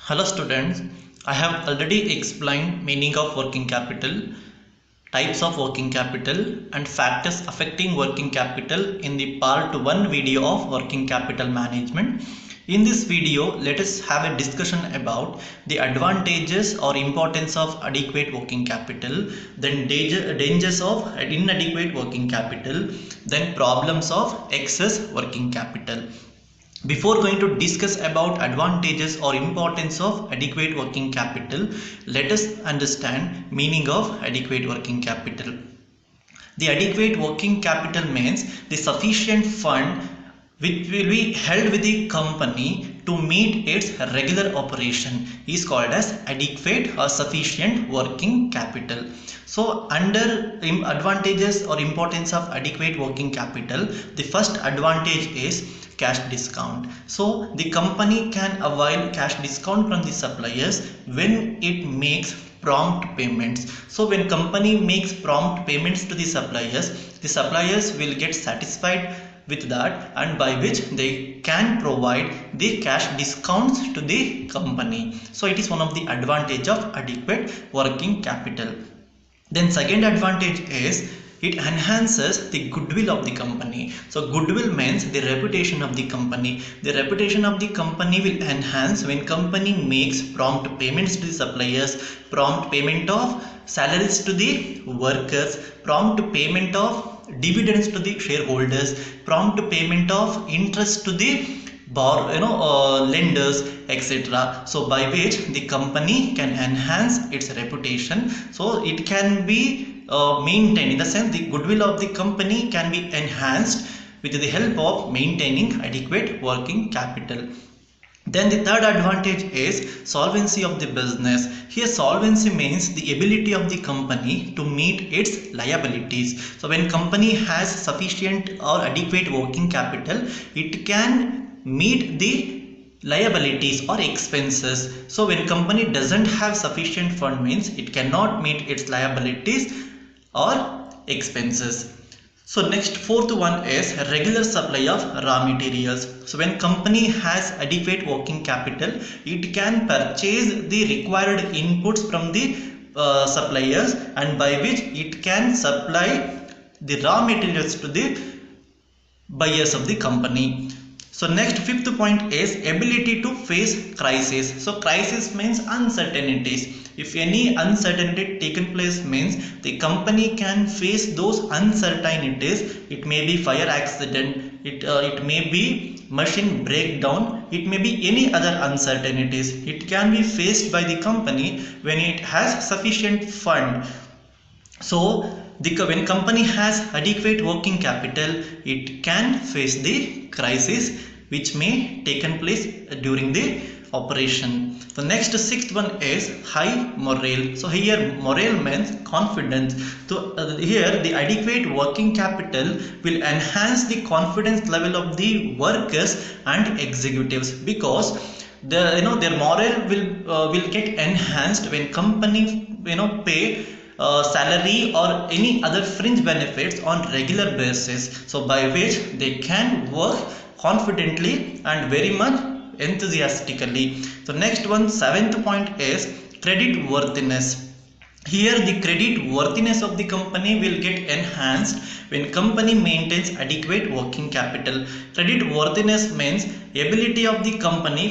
Hello students, I have already explained meaning of working capital, types of working capital and factors affecting working capital in the part 1 video of working capital management. In this video, let us have a discussion about the advantages or importance of adequate working capital, then dangers of inadequate working capital, then problems of excess working capital. Before going to discuss about advantages or importance of adequate working capital, let us understand meaning of adequate working capital. The adequate working capital means the sufficient fund which will be held with the company to meet its regular operation is called as adequate or sufficient working capital. So under advantages or importance of adequate working capital, the first advantage is cash discount. So the company can avail cash discount from the suppliers when it makes prompt payments. So when company makes prompt payments to the suppliers will get satisfied with that, and by which they can provide the cash discounts to the company. So it is one of the advantage of adequate working capital. Then second advantage is it enhances the goodwill of the company. So goodwill means the reputation of the company. The reputation of the company will enhance when company makes prompt payments to the suppliers, prompt payment of salaries to the workers, prompt payment of dividends to the shareholders, prompt payment of interest to the lenders, etc. So by which the company can enhance its reputation. So it can be maintained, in the sense the goodwill of the company can be enhanced with the help of maintaining adequate working capital. Then the third advantage is solvency of the business. Here solvency means the ability of the company to meet its liabilities. So when company has sufficient or adequate working capital, it can meet the liabilities or expenses. So when company doesn't have sufficient fund means it cannot meet its liabilities or expenses. So next fourth one is regular supply of raw materials. So when company has adequate working capital, it can purchase the required inputs from the suppliers, and by which it can supply the raw materials to the buyers of the company. So next fifth point is ability to face crisis. So crisis means uncertainties. If any uncertainty taken place means the company can face those uncertainties. It may be fire accident, it may be machine breakdown, it may be any other uncertainties. It can be faced by the company when it has sufficient fund. So when company has adequate working capital, it can face the crisis which may taken place during the operation. The next sixth one is high morale. So here morale means confidence. So here the adequate working capital will enhance the confidence level of the workers and executives, because their morale will get enhanced when company pay salary or any other fringe benefits on regular basis. So by which they can work confidently and very much enthusiastically. So next one, seventh point is credit worthiness. Here the credit worthiness of the company will get enhanced when company maintains adequate working capital. Credit worthiness means ability of the company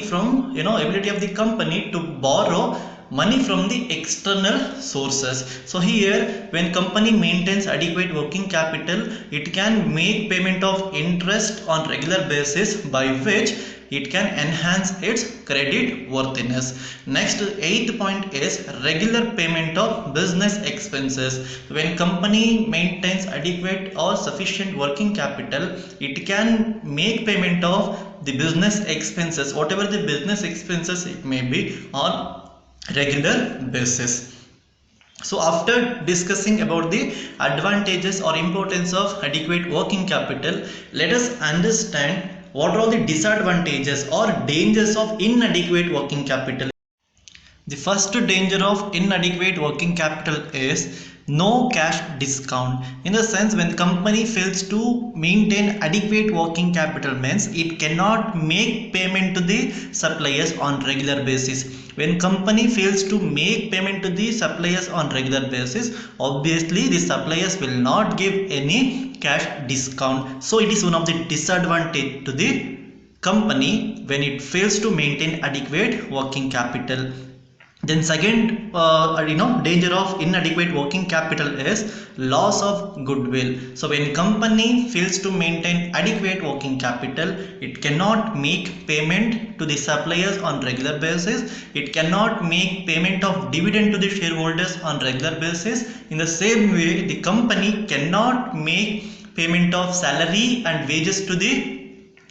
to borrow money from the external sources. So here when company maintains adequate working capital, it can make payment of interest on regular basis, by which it can enhance its credit worthiness. Next eighth point is regular payment of business expenses. When company maintains adequate or sufficient working capital, it can make payment of the business expenses, whatever the business expenses it may be, on regular basis. So after discussing about the advantages or importance of adequate working capital, let us understand what are all the disadvantages or dangers of inadequate working capital. The first danger of inadequate working capital is no cash discount. In the sense, when company fails to maintain adequate working capital means it cannot make payment to the suppliers on regular basis. When company fails to make payment to the suppliers on regular basis, obviously the suppliers will not give any cash discount. So it is one of the disadvantage to the company when it fails to maintain adequate working capital. Then second danger of inadequate working capital is loss of goodwill. So when company fails to maintain adequate working capital, it cannot make payment to the suppliers on regular basis, it cannot make payment of dividend to the shareholders on regular basis. In the same way, the company cannot make payment of salary and wages to the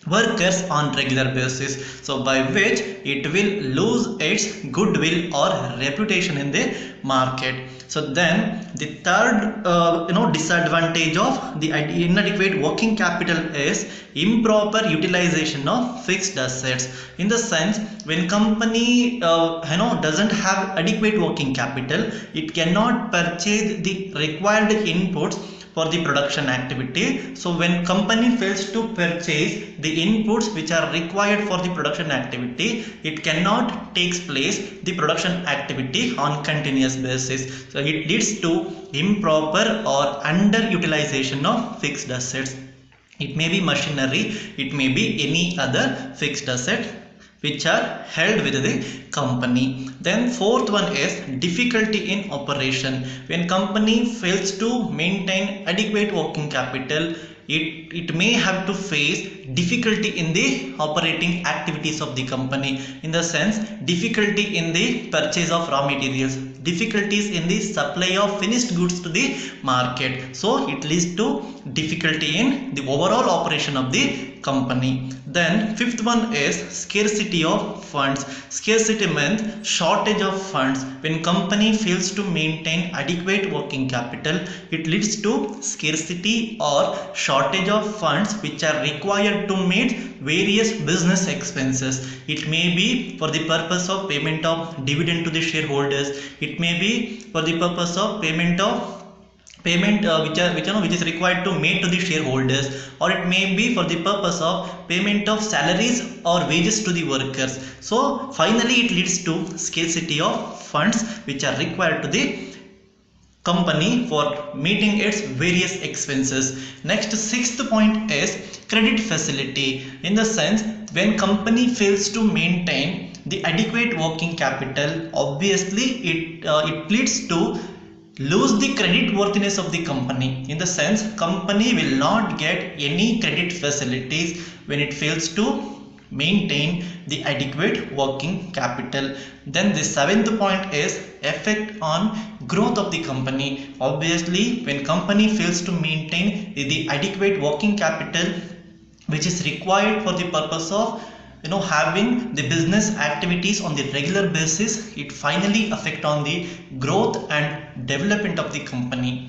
workers on regular basis, so by which it will lose its goodwill or reputation in the market. So then the third disadvantage of the inadequate working capital is improper utilization of fixed assets. In the sense, when company doesn't have adequate working capital, it cannot purchase the required inputs for the production activity. So when company fails to purchase the inputs which are required for the production activity, it cannot takes place the production activity on continuous basis. So it leads to improper or underutilization of fixed assets. It may be machinery, it may be any other fixed asset which are held with the company. Then fourth one is difficulty in operation. When company fails to maintain adequate working capital, it may have to face difficulty in the operating activities of the company. In the sense, difficulty in the purchase of raw materials, difficulties in the supply of finished goods to the market. So it leads to difficulty in the overall operation of the company. Then fifth one is scarcity of funds. Scarcity means shortage of funds. When company fails to maintain adequate working capital, it leads to scarcity or shortage of funds which are required to meet various business expenses. It may be for the purpose of payment of dividend to the shareholders, it may be for the purpose of payment which is required to made to the shareholders, or it may be for the purpose of payment of salaries or wages to the workers. So finally it leads to scarcity of funds which are required to the company for meeting its various expenses. Next, sixth point is credit facility. In the sense, when company fails to maintain the adequate working capital, obviously it leads to lose the credit worthiness of the company. In the sense, company will not get any credit facilities when it fails to maintain the adequate working capital. Then the seventh point is effect on growth of the company. Obviously, when company fails to maintain the adequate working capital which is required for the purpose of having the business activities on the regular basis, it finally affect on the growth and development of the company.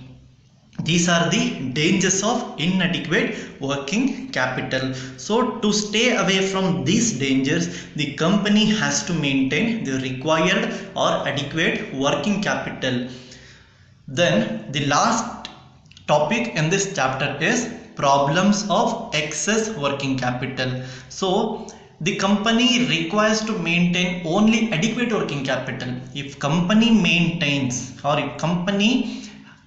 These are the dangers of inadequate working capital. So to stay away from these dangers, the company has to maintain the required or adequate working capital. Then the last topic in this chapter is problems of excess working capital. So the company requires to maintain only adequate working capital. If company maintains or if company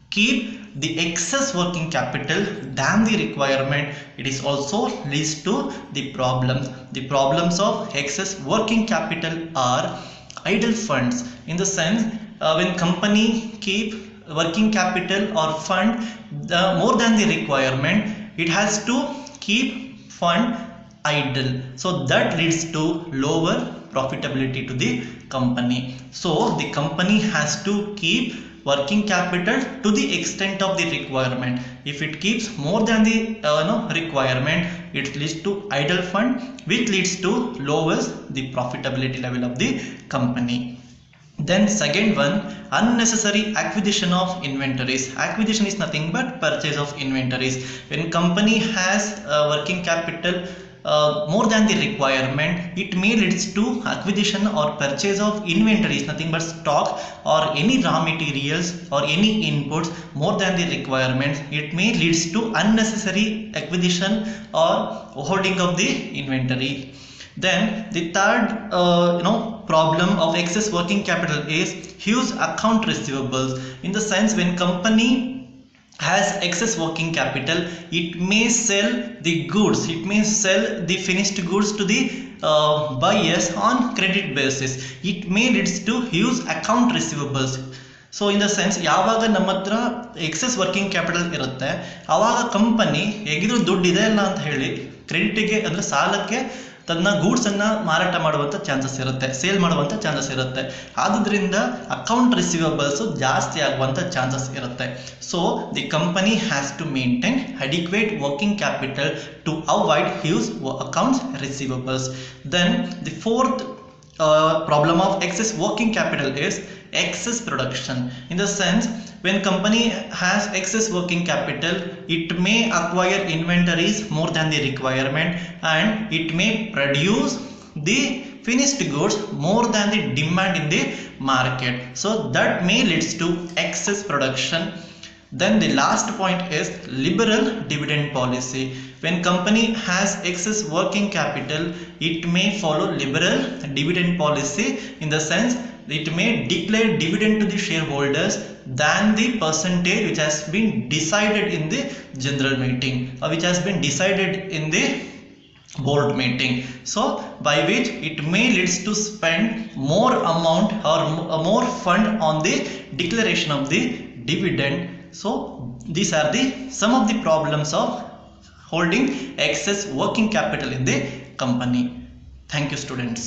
keep the excess working capital than the requirement, it is also leads to the problems. The problems of excess working capital are idle funds. In the sense, when company keep working capital or fund more than the requirement, it has to keep fund idle, so that leads to lower profitability to the company. So the company has to keep working capital to the extent of the requirement. If it keeps more than the requirement, it leads to idle fund, which leads to lowers the profitability level of the company. Then second one, unnecessary acquisition of inventories. Acquisition is nothing but purchase of inventories. When company has working capital more than the requirement, it may leads to acquisition or purchase of inventories, nothing but stock or any raw materials or any inputs more than the requirements. It may leads to unnecessary acquisition or holding of the inventory. Then the third problem of excess working capital is huge account receivables. In the sense, when company has excess working capital, it may sell the goods, it may sell the finished goods to the buyers on credit basis. It may leads to huge account receivables. So in the sense, ಯಾವಾಗ ನಮ್ಮ ಹತ್ರ excess working capital ಇರುತ್ತೆ ಆವಾಗ company ಹೇಗಿದ್ರು ದುಡ್ಡು ಇದೆ ಅಲ್ಲ ಅಂತ ಹೇಳಿ ಕ್ರೆಡಿಟಿಗೆ ಅಂದರೆ ಸಾಲಕ್ಕೆ ತನ್ನ ಗೂಡ್ಸ್ ಅನ್ನ ಮಾರಾಟ ಮಾಡುವಂಥ ಚಾನ್ಸಸ್ ಇರುತ್ತೆ, ಸೇಲ್ ಮಾಡುವಂಥ ಚಾನ್ಸಸ್ ಇರುತ್ತೆ. ಆದುದರಿಂದ ಅಕೌಂಟ್ ರಿಸೀವಬಲ್ಸ್ ಜಾಸ್ತಿ ಆಗುವಂಥ ಚಾನ್ಸಸ್ ಇರುತ್ತೆ. So the company has to maintain adequate working capital to avoid huge accounts receivables. Then the fourth problem of excess working capital is excess production. In the sense, when company has excess working capital, it may acquire inventories more than the requirement, and it may produce the finished goods more than the demand in the market. So that may leads to excess production. Then the last point is liberal dividend policy. When company has excess working capital, it may follow liberal dividend policy. In the sense, it may declare dividend to the shareholders than the percentage which has been decided in the general meeting, or which has been decided in the board meeting. So by which it may leads to spend more amount or more fund on the declaration of the dividend. So these are the some of the problems of holding excess working capital in the company. Thank you, students.